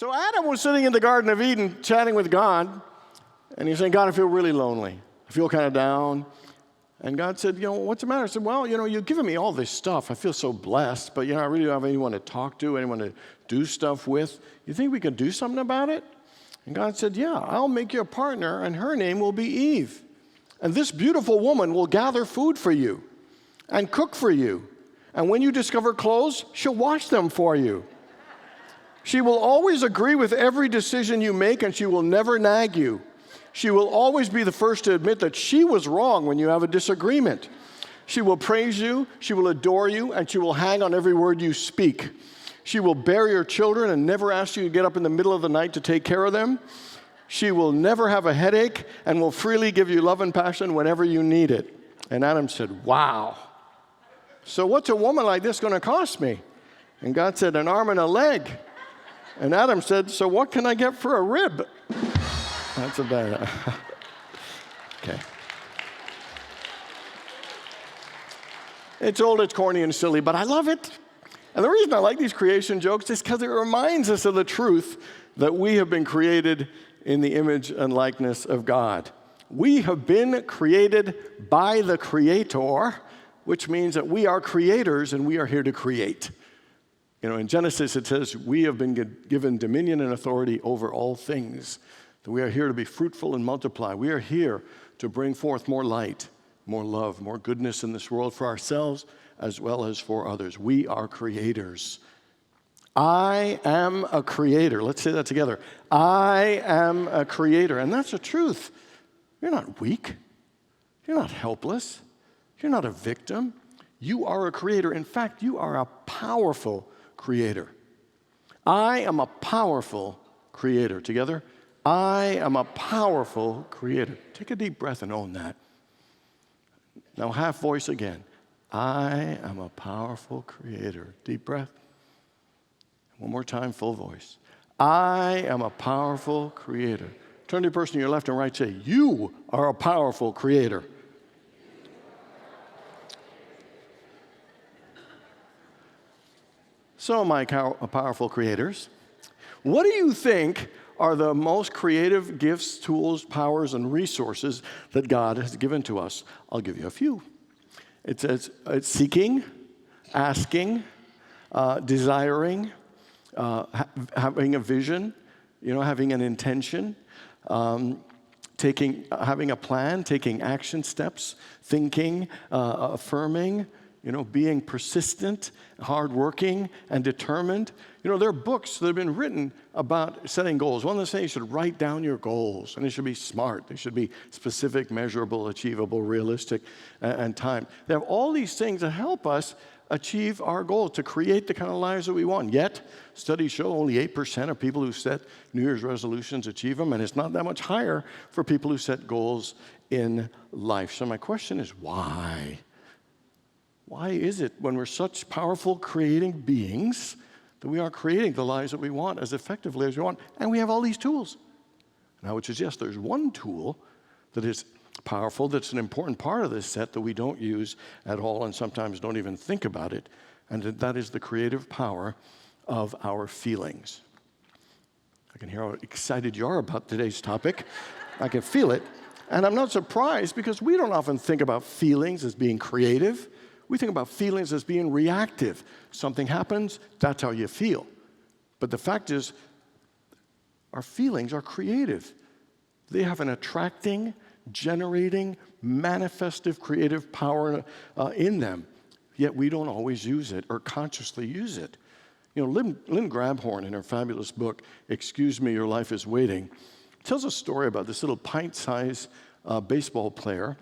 So Adam was sitting in the Garden of Eden chatting with God, and he's saying, God, I feel really lonely. I feel kind of down. And God said, what's the matter? I said, well, you've given me all this stuff. I feel so blessed, but, I really don't have anyone to talk to, anyone to do stuff with. You think we could do something about it? And God said, yeah, I'll make you a partner, and her name will be Eve. And this beautiful woman will gather food for you and cook for you. And when you discover clothes, she'll wash them for you. She will always agree with every decision you make, and she will never nag you. She will always be the first to admit that she was wrong when you have a disagreement. She will praise you, she will adore you, and she will hang on every word you speak. She will bear your children and never ask you to get up in the middle of the night to take care of them. She will never have a headache and will freely give you love and passion whenever you need it. And Adam said, wow. So what's a woman like this going to cost me? And God said, an arm and a leg. And Adam said, so what can I get for a rib? That's a bad. Okay. It's old, it's corny, and silly, but I love it. And the reason I like these creation jokes is because it reminds us of the truth that we have been created in the image and likeness of God. We have been created by the Creator, which means that we are creators and we are here to create. In Genesis it says, we have been given dominion and authority over all things. That we are here to be fruitful and multiply. We are here to bring forth more light, more love, more goodness in this world for ourselves as well as for others. We are creators. I am a creator. Let's say that together. I am a creator. And that's the truth. You're not weak. You're not helpless. You're not a victim. You are a creator. In fact, you are a powerful creator. I am a powerful creator. Together. I am a powerful creator. Take a deep breath and own that. Now half voice again. I am a powerful creator. Deep breath. One more time, full voice. I am a powerful creator. Turn to the person to your left and right, say, you are a powerful creator. So, my powerful creators, what do you think are the most creative gifts, tools, powers, and resources that God has given to us? I'll give you a few. It says it's seeking, asking, desiring, having a vision, having an intention, having a plan, taking action steps, thinking, affirming, being persistent, hardworking, and determined. There are books that have been written about setting goals. One of them says you should write down your goals, and they should be smart. They should be specific, measurable, achievable, realistic, and timed. They have all these things that help us achieve our goals, to create the kind of lives that we want. Yet, studies show only 8% of people who set New Year's resolutions achieve them, and it's not that much higher for people who set goals in life. So my question is, why? Why is it when we're such powerful creating beings that we are creating the lives that we want as effectively as we want, and we have all these tools? And I would suggest there's one tool that is powerful, that's an important part of this set that we don't use at all and sometimes don't even think about it, and that is the creative power of our feelings. I can hear how excited you are about today's topic. I can feel it. And I'm not surprised because we don't often think about feelings as being creative. We think about feelings as being reactive. Something happens, that's how you feel. But the fact is, our feelings are creative. They have an attracting, generating, manifestive, creative power in them. Yet we don't always use it or consciously use it. Lynn Grabhorn, in her fabulous book, Excuse Me, Your Life is Waiting, tells a story about this little pint-sized baseball player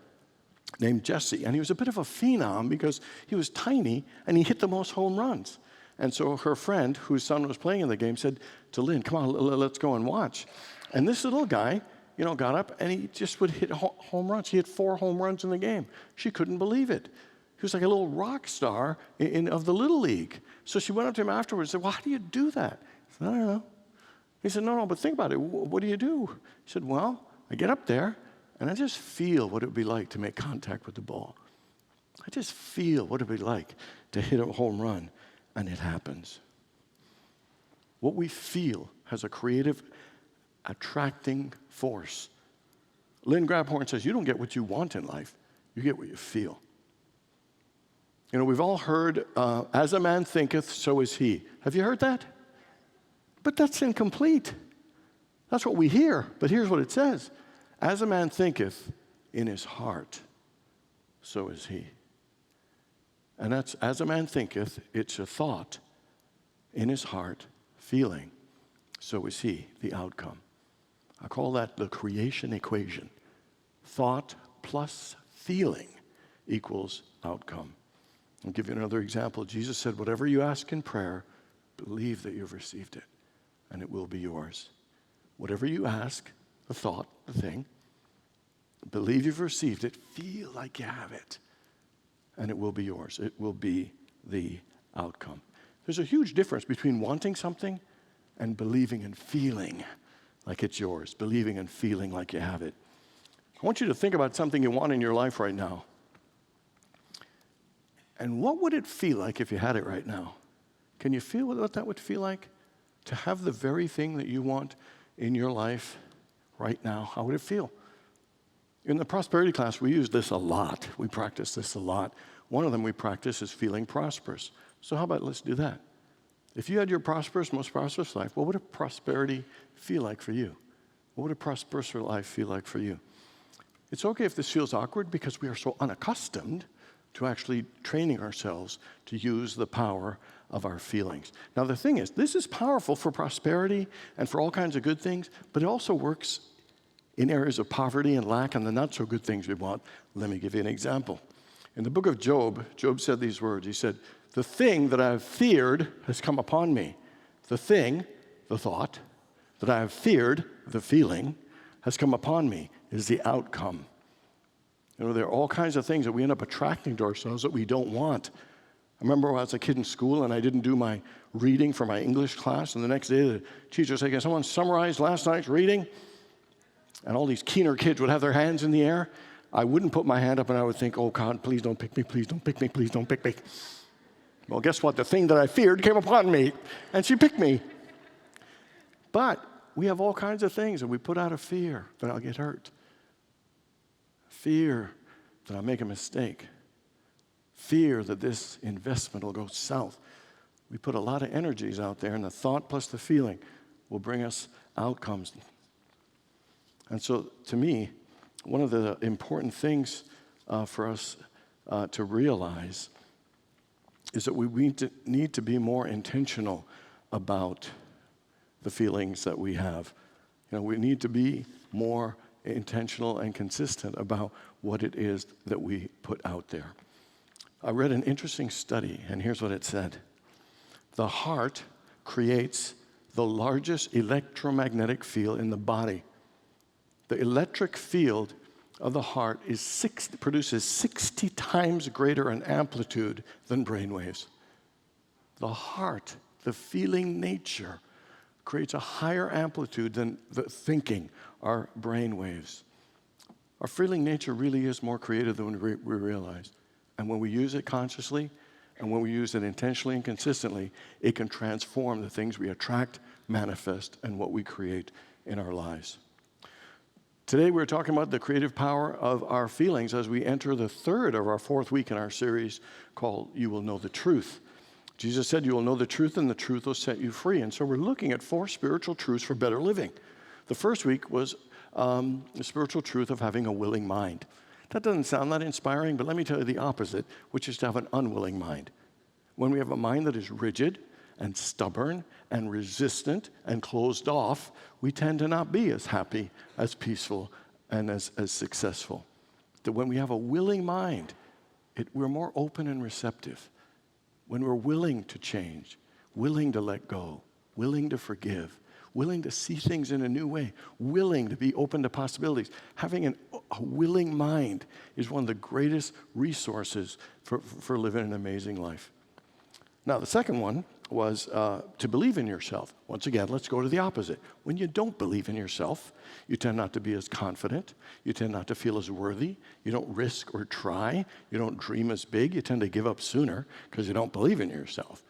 named Jesse. And he was a bit of a phenom because he was tiny and he hit the most home runs. And so her friend, whose son was playing in the game, said to Lynn, come on, let's go and watch. And this little guy, got up and he just would hit home runs. He hit 4 home runs in the game. She couldn't believe it. He was like a little rock star of the Little League. So she went up to him afterwards and said, well, how do you do that? He said, I don't know. He said, no, but think about it. What do you do? He said, well, I get up there and I just feel what it would be like to make contact with the ball. I just feel what it would be like to hit a home run, and it happens. What we feel has a creative, attracting force. Lynn Grabhorn says, you don't get what you want in life, you get what you feel. You know, we've all heard, as a man thinketh, so is he. Have you heard that? But that's incomplete. That's what we hear, but here's what it says. As a man thinketh in his heart, so is he. And that's, as a man thinketh, it's a thought in his heart, feeling, so is he, the outcome. I call that the creation equation. Thought plus feeling equals outcome. I'll give you another example. Jesus said, whatever you ask in prayer, believe that you've received it, and it will be yours. Whatever you ask, the thought, the thing, believe you've received it, feel like you have it, and it will be yours. It will be the outcome. There's a huge difference between wanting something and believing and feeling like it's yours, believing and feeling like you have it. I want you to think about something you want in your life right now. And what would it feel like if you had it right now? Can you feel what that would feel like? To have the very thing that you want in your life right now, how would it feel? In the prosperity class, we use this a lot. We practice this a lot. One of them we practice is feeling prosperous. So how about let's do that? If you had your most prosperous life, what would a prosperity feel like for you? What would a prosperous life feel like for you? It's okay if this feels awkward because we are so unaccustomed to actually training ourselves to use the power of our feelings. Now, the thing is, this is powerful for prosperity and for all kinds of good things, but it also works in areas of poverty and lack and the not-so-good things we want. Let me give you an example. In the book of Job, Job said these words. He said, the thing that I have feared has come upon me. The thing, the thought, that I have feared, the feeling, has come upon me, is the outcome. You know, there are all kinds of things that we end up attracting to ourselves that we don't want. I remember when I was a kid in school and I didn't do my reading for my English class, and the next day the teacher said, can someone summarize last night's reading? And all these keener kids would have their hands in the air. I wouldn't put my hand up and I would think, oh God, please don't pick me, please don't pick me, please don't pick me. Well, guess what? The thing that I feared came upon me, and she picked me. But we have all kinds of things that we put out of fear that I'll get hurt. Fear that I'll make a mistake. Fear that this investment will go south. We put a lot of energies out there, and the thought plus the feeling will bring us outcomes. And so, to me, one of the important things for us to realize is that we need to be more intentional about the feelings that we have. You know, we need to be more intentional and consistent about what it is that we put out there. I read an interesting study, and here's what it said. The heart creates the largest electromagnetic field in the body. The electric field of the heart produces 60 times greater an amplitude than brain waves. The heart, the feeling nature, creates a higher amplitude than the thinking, our brain waves. Our feeling nature really is more creative than we realize. And when we use it consciously, and when we use it intentionally and consistently, it can transform the things we attract, manifest, and what we create in our lives. Today we're talking about the creative power of our feelings as we enter the third of our fourth week in our series called You Will Know the Truth. Jesus said you will know the truth and the truth will set you free. And so we're looking at 4 spiritual truths for better living. The first week was the spiritual truth of having a willing mind. That doesn't sound that inspiring, but let me tell you the opposite, which is to have an unwilling mind. When we have a mind that is rigid and stubborn and resistant and closed off, we tend to not be as happy, as peaceful, and as successful. That when we have a willing mind, we're more open and receptive. When we're willing to change, willing to let go, willing to forgive, willing to see things in a new way, willing to be open to possibilities. Having a willing mind is one of the greatest resources for living an amazing life. Now, the second one was to believe in yourself. Once again, let's go to the opposite. When you don't believe in yourself, you tend not to be as confident. You tend not to feel as worthy. You don't risk or try. You don't dream as big. You tend to give up sooner because you don't believe in yourself.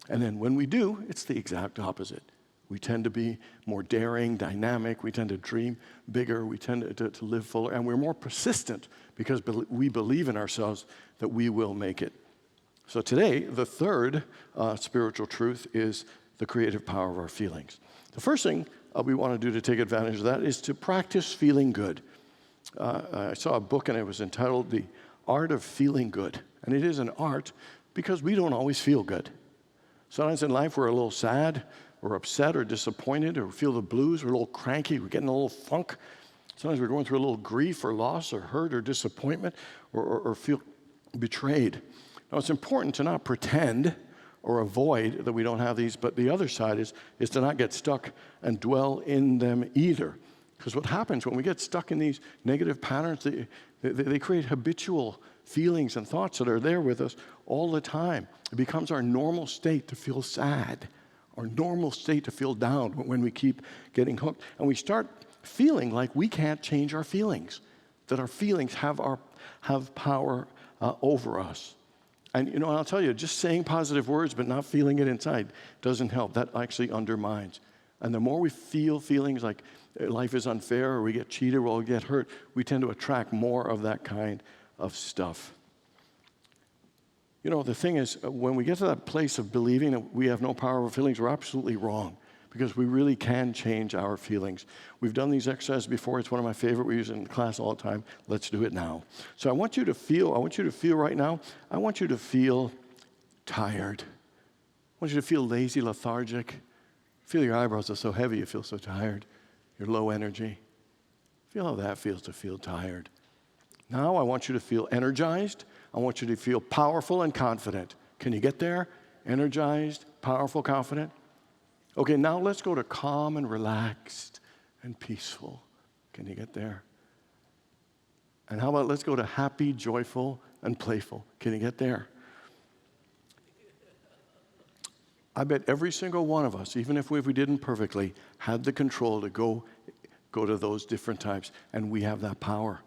And then when we do, it's the exact opposite. We tend to be more daring, dynamic. We tend to dream bigger. We tend to live fuller. And we're more persistent because we believe in ourselves that we will make it. So today, the third spiritual truth is the creative power of our feelings. The first thing we want to do to take advantage of that is to practice feeling good. I saw a book and it was entitled The Art of Feeling Good. And it is an art because we don't always feel good. Sometimes in life we're a little sad, or upset, or disappointed, or feel the blues, we're a little cranky, we're getting a little funk. Sometimes we're going through a little grief or loss or hurt or disappointment or feel betrayed. Now it's important to not pretend or avoid that we don't have these, but the other side is to not get stuck and dwell in them either. Because what happens when we get stuck in these negative patterns, they create habitual feelings and thoughts that are there with us all the time. It becomes our normal state to feel sad, our normal state to feel down when we keep getting hooked. And we start feeling like we can't change our feelings, that our feelings have power over us. And I'll tell you, just saying positive words but not feeling it inside doesn't help. That actually undermines. And the more we feel feelings like life is unfair or we get cheated or we get hurt, we tend to attract more of that kind of stuff. The thing is, when we get to that place of believing that we have no power over feelings, we're absolutely wrong because we really can change our feelings. We've done these exercises before. It's one of my favorite. We use it in class all the time. Let's do it now. So I want you to feel right now, I want you to feel tired. I want you to feel lazy, lethargic. Feel your eyebrows are so heavy, you feel so tired. You're low energy. Feel how that feels to feel tired. Now I want you to feel energized. I want you to feel powerful and confident. Can you get there? Energized, powerful, confident? Okay, now let's go to calm and relaxed and peaceful. Can you get there? And how about let's go to happy, joyful, and playful. Can you get there? I bet every single one of us, even if we didn't perfectly, had the control to go to those different types, and we have that power.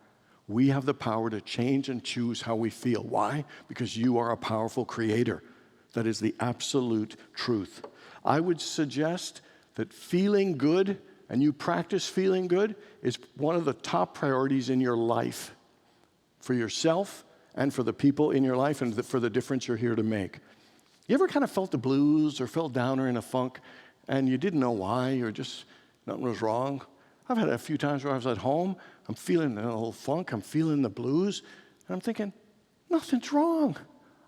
We have the power to change and choose how we feel. Why? Because you are a powerful creator. That is the absolute truth. I would suggest that feeling good, and you practice feeling good, is one of the top priorities in your life for yourself and for the people in your life and for the difference you're here to make. You ever kind of felt the blues or felt down or in a funk and you didn't know why or just nothing was wrong? I've had it a few times where I was at home, I'm feeling a little funk, I'm feeling the blues, and I'm thinking, nothing's wrong.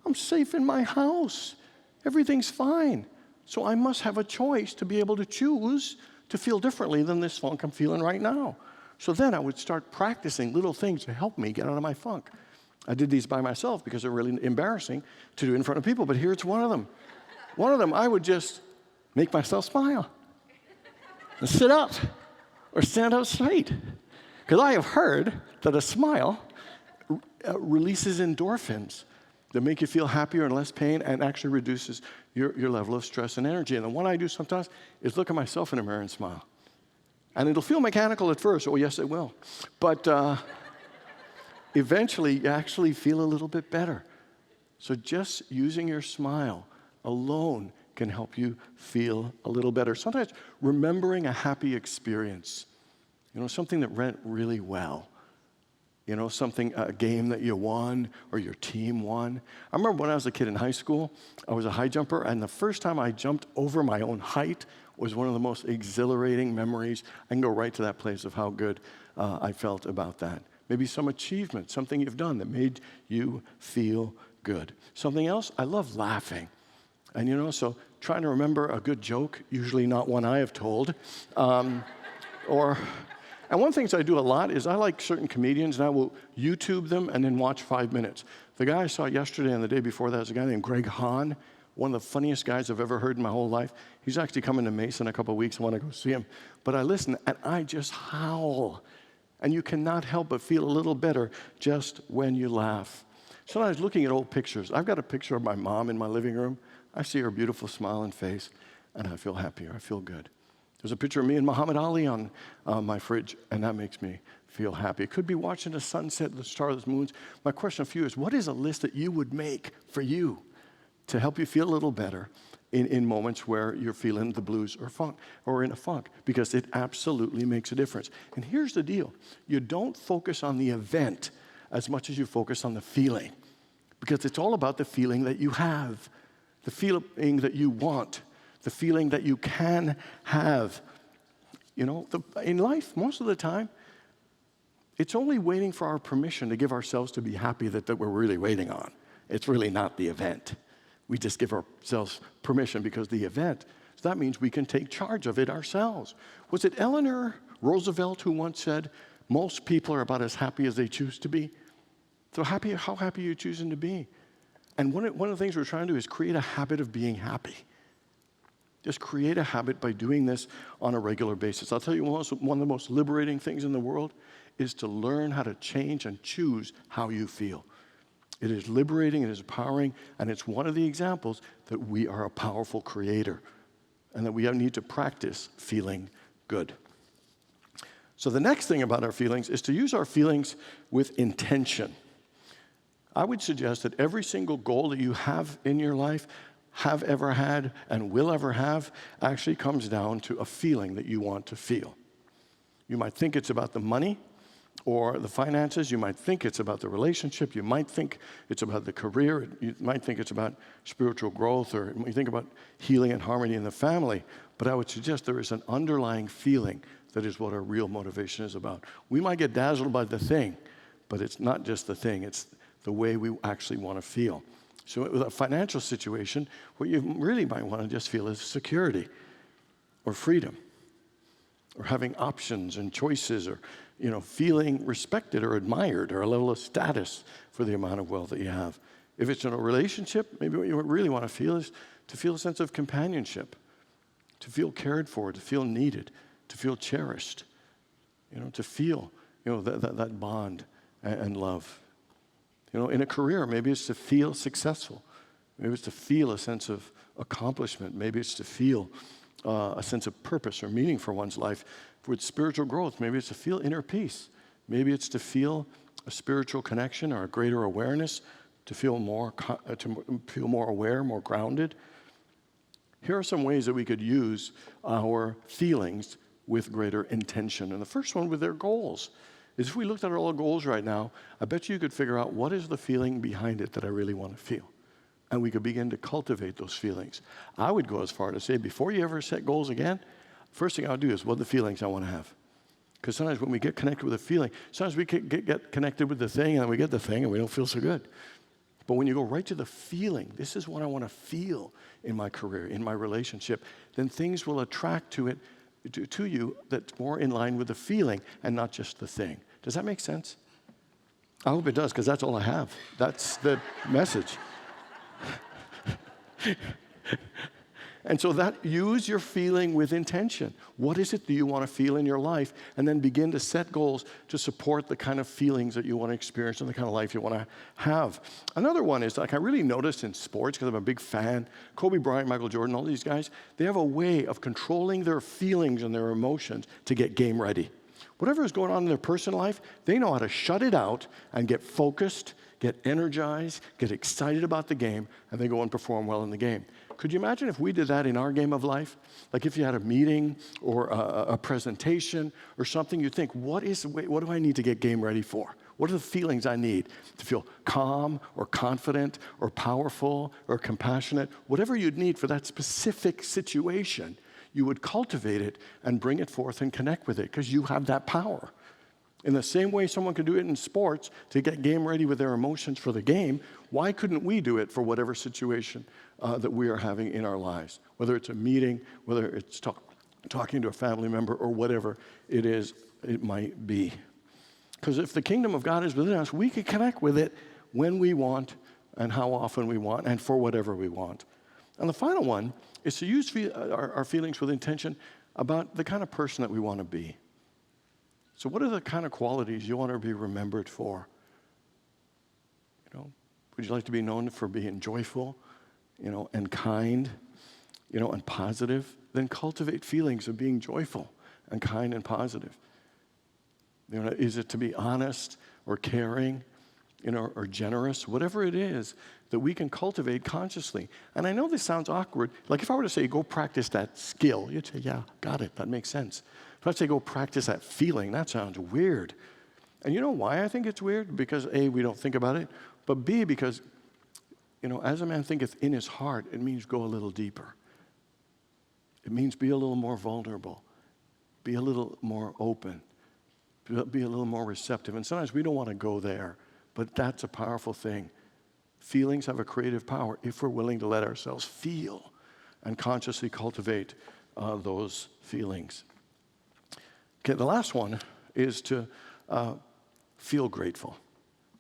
I'm safe in my house. Everything's fine. So I must have a choice to be able to choose to feel differently than this funk I'm feeling right now. So then I would start practicing little things to help me get out of my funk. I did these by myself because they're really embarrassing to do in front of people, but here's one of them. One of them, I would just make myself smile and sit up or stand up straight. Because I have heard that a smile releases endorphins that make you feel happier and less pain and actually reduces your level of stress and energy. And the one I do sometimes is look at myself in the mirror and smile. And it'll feel mechanical at first. Oh, yes, it will. But eventually, you actually feel a little bit better. So just using your smile alone can help you feel a little better. Sometimes remembering a happy experience, something that went really well. A game that you won or your team won. I remember when I was a kid in high school, I was a high jumper, and the first time I jumped over my own height was one of the most exhilarating memories. I can go right to that place of how good I felt about that. Maybe some achievement, something you've done that made you feel good. Something else, I love laughing. And so trying to remember a good joke, usually not one I have told, And one of the things I do a lot is I like certain comedians, and I will YouTube them and then watch 5 minutes. The guy I saw yesterday and the day before that is a guy named Greg Hahn, one of the funniest guys I've ever heard in my whole life. He's actually coming to Mesa in a couple of weeks. I want to go see him. But I listen, and I just howl. And you cannot help but feel a little better just when you laugh. So I was looking at old pictures. I've got a picture of my mom in my living room. I see her beautiful smiling face, and I feel happier. I feel good. There's a picture of me and Muhammad Ali on my fridge, and that makes me feel happy. It could be watching the sunset, the stars, the moons. My question for you is, what is a list that you would make for you to help you feel a little better in moments where you're feeling the blues or in a funk, because it absolutely makes a difference. And here's the deal. You don't focus on the event as much as you focus on the feeling, because it's all about the feeling that you have, the feeling that you want, the feeling that you can have. In life, most of the time, it's only waiting for our permission to give ourselves to be happy that we're really waiting on. It's really not the event. We just give ourselves permission because the event, so that means we can take charge of it ourselves. Was it Eleanor Roosevelt who once said, most people are about as happy as they choose to be? So how happy are you choosing to be? And one of the things we're trying to do is create a habit of being happy. Just create a habit by doing this on a regular basis. I'll tell you, one of the most liberating things in the world is to learn how to change and choose how you feel. It is liberating, it is empowering, and it's one of the examples that we are a powerful creator and that we need to practice feeling good. So the next thing about our feelings is to use our feelings with intention. I would suggest that every single goal that you have in your life, have ever had, and will ever have, actually comes down to a feeling that you want to feel. You might think it's about the money or the finances. You might think it's about the relationship. You might think it's about the career. You might think it's about spiritual growth, or you think about healing and harmony in the family. But I would suggest there is an underlying feeling that is what our real motivation is about. We might get dazzled by the thing, but it's not just the thing. It's the way we actually want to feel. So with a financial situation, what you really might want to just feel is security or freedom or having options and choices, or feeling respected or admired, or a level of status for the amount of wealth that you have. If it's in a relationship, maybe what you really want to feel is to feel a sense of companionship, to feel cared for, to feel needed, to feel cherished, to feel that bond and love. In a career, maybe it's to feel successful. Maybe it's to feel a sense of accomplishment. Maybe it's to feel a sense of purpose or meaning for one's life. With spiritual growth, maybe it's to feel inner peace. Maybe it's to feel a spiritual connection or a greater awareness, to feel more aware, more grounded. Here are some ways that we could use our feelings with greater intention. And the first one with their goals is, if we looked at all our goals right now, I bet you could figure out what is the feeling behind it that I really want to feel. And we could begin to cultivate those feelings. I would go as far to say, before you ever set goals again, first thing I'll do is, what are the feelings I want to have? Because sometimes when we get connected with a feeling, sometimes we get connected with the thing, and then we get the thing, and we don't feel so good. But when you go right to the feeling, this is what I want to feel in my career, in my relationship, then things will attract to you that's more in line with the feeling and not just the thing. Does that make sense? I hope it does, because that's all I have. That's the message. And so use your feeling with intention. What is it that you want to feel in your life? And then begin to set goals to support the kind of feelings that you want to experience and the kind of life you want to have. Another one is, I really noticed in sports, because I'm a big fan, Kobe Bryant, Michael Jordan, all these guys, they have a way of controlling their feelings and their emotions to get game ready. Whatever is going on in their personal life, they know how to shut it out and get focused, get energized, get excited about the game, and they go and perform well in the game. Could you imagine if we did that in our game of life? Like if you had a meeting or a presentation or something, you'd think, what do I need to get game ready for? What are the feelings I need to feel calm or confident or powerful or compassionate? Whatever you'd need for that specific situation, you would cultivate it and bring it forth and connect with it, because you have that power. In the same way someone can do it in sports to get game ready with their emotions for the game, why couldn't we do it for whatever situation that we are having in our lives? Whether it's a meeting, whether it's talking to a family member, or whatever it might be. Because if the kingdom of God is within us, we can connect with it when we want and how often we want and for whatever we want. And the final one is to use our feelings with intention about the kind of person that we want to be. So what are the kind of qualities you want to be remembered for? Would you like to be known for being joyful, and kind, and positive? Then cultivate feelings of being joyful and kind and positive. Is it to be honest or caring or generous, whatever it is that we can cultivate consciously. And I know this sounds awkward. Like if I were to say, go practice that skill, you'd say, yeah, got it, that makes sense. If I say, go practice that feeling, that sounds weird. And you know why I think it's weird? Because A, we don't think about it, but B, because, as a man thinketh in his heart, it means go a little deeper. It means be a little more vulnerable, be a little more open, be a little more receptive. And sometimes we don't want to go there, but that's a powerful thing. Feelings have a creative power if we're willing to let ourselves feel and consciously cultivate those feelings. Okay, the last one is to feel grateful.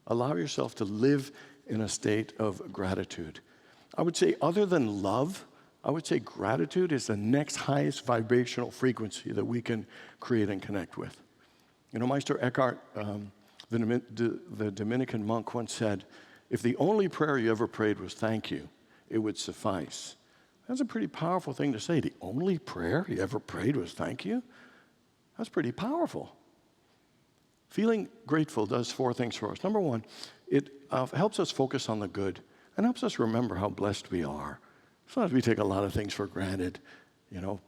Allow yourself to live in a state of gratitude. I would say other than love, I would say gratitude is the next highest vibrational frequency that we can create and connect with. Meister Eckhart, the Dominican monk, once said, if the only prayer you ever prayed was thank you, it would suffice. That's a pretty powerful thing to say. The only prayer you ever prayed was thank you? That's pretty powerful. Feeling grateful does 4 things for us. Number 1, it helps us focus on the good and helps us remember how blessed we are. Sometimes we take a lot of things for granted,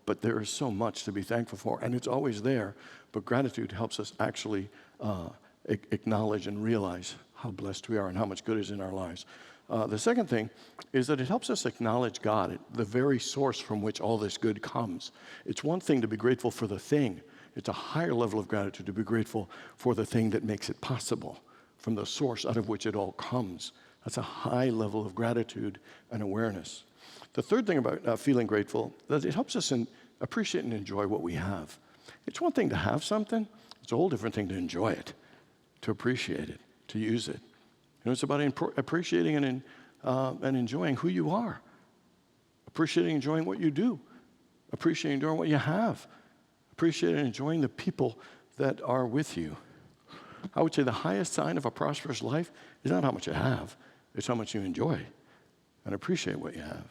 but there is so much to be thankful for, and it's always there. But gratitude helps us actually acknowledge and realize how blessed we are and how much good is in our lives. The second thing is that it helps us acknowledge God, the very source from which all this good comes. It's one thing to be grateful for the thing. It's a higher level of gratitude to be grateful for the thing that makes it possible, from the source out of which it all comes. That's a high level of gratitude and awareness. The third thing about feeling grateful is that it helps us appreciate and enjoy what we have. It's one thing to have something. It's a whole different thing to enjoy it, to appreciate it, to use it. It's about appreciating and enjoying who you are, appreciating and enjoying what you do, appreciating and enjoying what you have, appreciating and enjoying the people that are with you. I would say the highest sign of a prosperous life is not how much you have, it's how much you enjoy and appreciate what you have.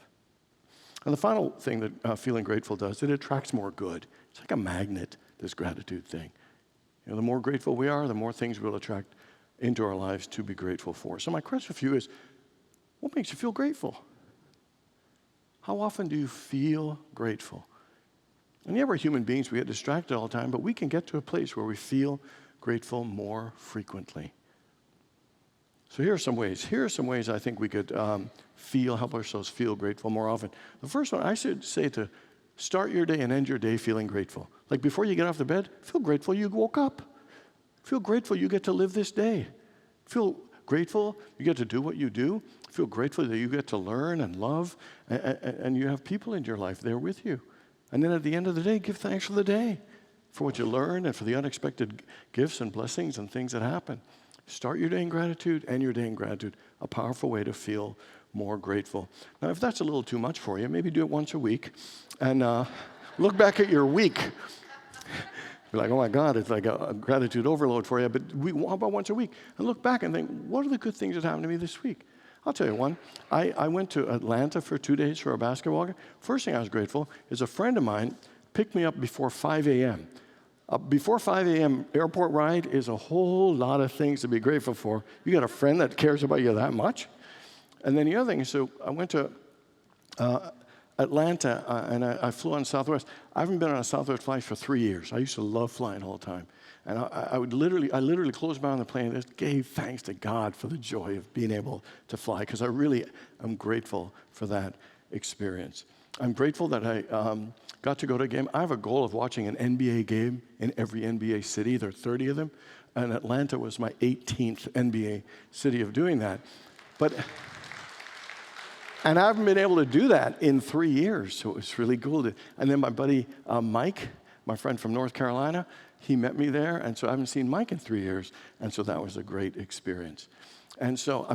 And the final thing that feeling grateful does, it attracts more good. It's like a magnet, this gratitude thing. The more grateful we are, the more things we'll attract into our lives to be grateful for. So my question for you is, what makes you feel grateful? How often do you feel grateful? And yeah, we're human beings, we get distracted all the time, but we can get to a place where we feel grateful more frequently. So here are some ways I think we could help ourselves feel grateful more often. The first one, I should say to start your day and end your day feeling grateful. Like before you get off the bed, feel grateful you woke up. Feel grateful you get to live this day. Feel grateful you get to do what you do. Feel grateful that you get to learn and love, and you have people in your life there with you. And then at the end of the day, give thanks for the day, for what you learned and for the unexpected gifts and blessings and things that happen. Start your day in gratitude, end your day in gratitude. A powerful way to feel more grateful. Now, if that's a little too much for you, maybe do it once a week and look back at your week. Be like, oh my God, it's like a gratitude overload for you. But how about once a week? And look back and think, what are the good things that happened to me this week? I'll tell you one. I went to Atlanta for 2 days for a basketball game. First thing I was grateful is a friend of mine picked me up before 5 a.m. Before 5 a.m. airport ride is a whole lot of things to be grateful for. You got a friend that cares about you that much? And then the other thing is, so I went to Atlanta, and I flew on Southwest. I haven't been on a Southwest flight for 3 years. I used to love flying all the time. And I literally closed my eye on the plane and just gave thanks to God for the joy of being able to fly, because I really am grateful for that experience. I'm grateful that I got to go to a game. I have a goal of watching an NBA game in every NBA city. There are 30 of them. And Atlanta was my 18th NBA city of doing that. And I haven't been able to do that in 3 years, so it was really cool. And then my buddy Mike, my friend from North Carolina, he met me there, and so I haven't seen Mike in 3 years, and so that was a great experience. And so,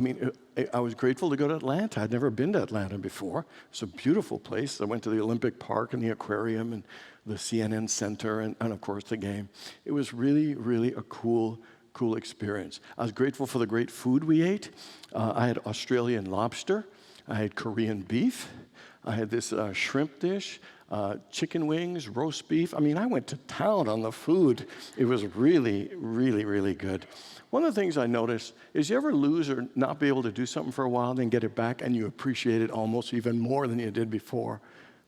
I was grateful to go to Atlanta. I'd never been to Atlanta before. It's a beautiful place. I went to the Olympic Park and the aquarium and the CNN Center and of course, the game. It was really, really a cool experience. I was grateful for the great food we ate. I had Australian lobster. I had Korean beef. I had this shrimp dish, chicken wings, roast beef. I mean, I went to town on the food. It was really, really, really good. One of the things I noticed is you ever lose or not be able to do something for a while, then get it back, and you appreciate it almost even more than you did before.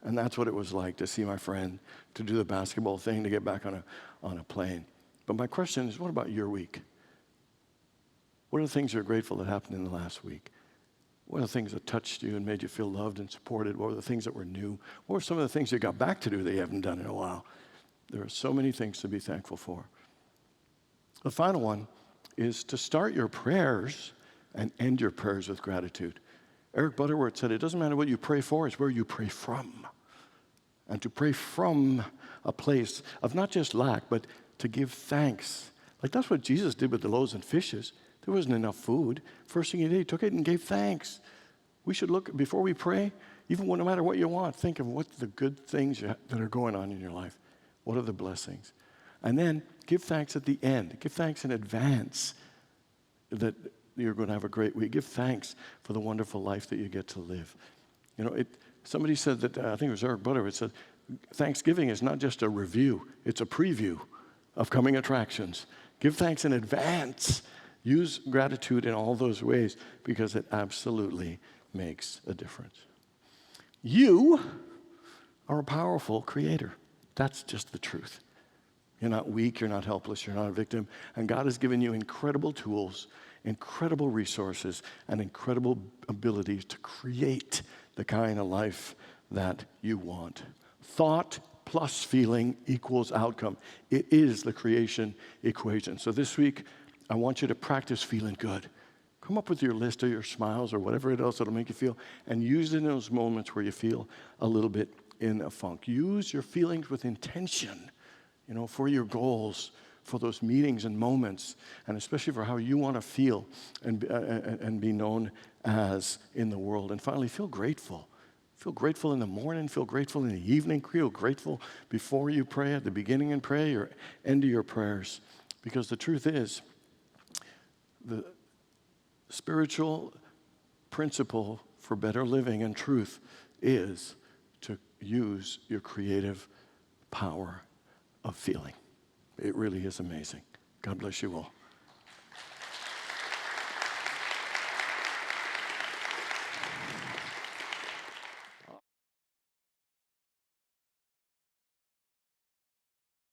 And that's what it was like to see my friend, to do the basketball thing, to get back on a plane. But my question is, what about your week? What are the things you're grateful that happened in the last week? What are the things that touched you and made you feel loved and supported? What were the things that were new? What were some of the things you got back to do that you haven't done in a while? There are so many things to be thankful for. The final one is to start your prayers and end your prayers with gratitude. Eric Butterworth said, it doesn't matter what you pray for, it's where you pray from. And to pray from a place of not just lack, but to give thanks. Like that's what Jesus did with the loaves and fishes. There wasn't enough food. First thing he did, he took it and gave thanks. We should look, before we pray, even no matter what you want, think of what the good things that are going on in your life. What are the blessings? And then give thanks at the end. Give thanks in advance that you're going to have a great week. Give thanks for the wonderful life that you get to live. You know, somebody said that, I think it was Eric Butterworth, said, Thanksgiving is not just a review, it's a preview of coming attractions. Give thanks in advance. Use gratitude in all those ways because it absolutely makes a difference. You are a powerful creator. That's just the truth. You're not weak, you're not helpless, you're not a victim. And God has given you incredible tools, incredible resources, and incredible abilities to create the kind of life that you want. Thought plus feeling equals outcome. It is the creation equation. So this week, I want you to practice feeling good. Come up with your list of your smiles or whatever else that'll make you feel, and use it in those moments where you feel a little bit in a funk. Use your feelings with intention, for your goals, for those meetings and moments, and especially for how you want to feel and be known as in the world. And finally, feel grateful. Feel grateful in the morning, feel grateful in the evening, feel grateful before you pray, at the beginning and pray, or end of your prayers. Because the truth is, the spiritual principle for better living and truth is to use your creative power of feeling. It really is amazing. God bless you all.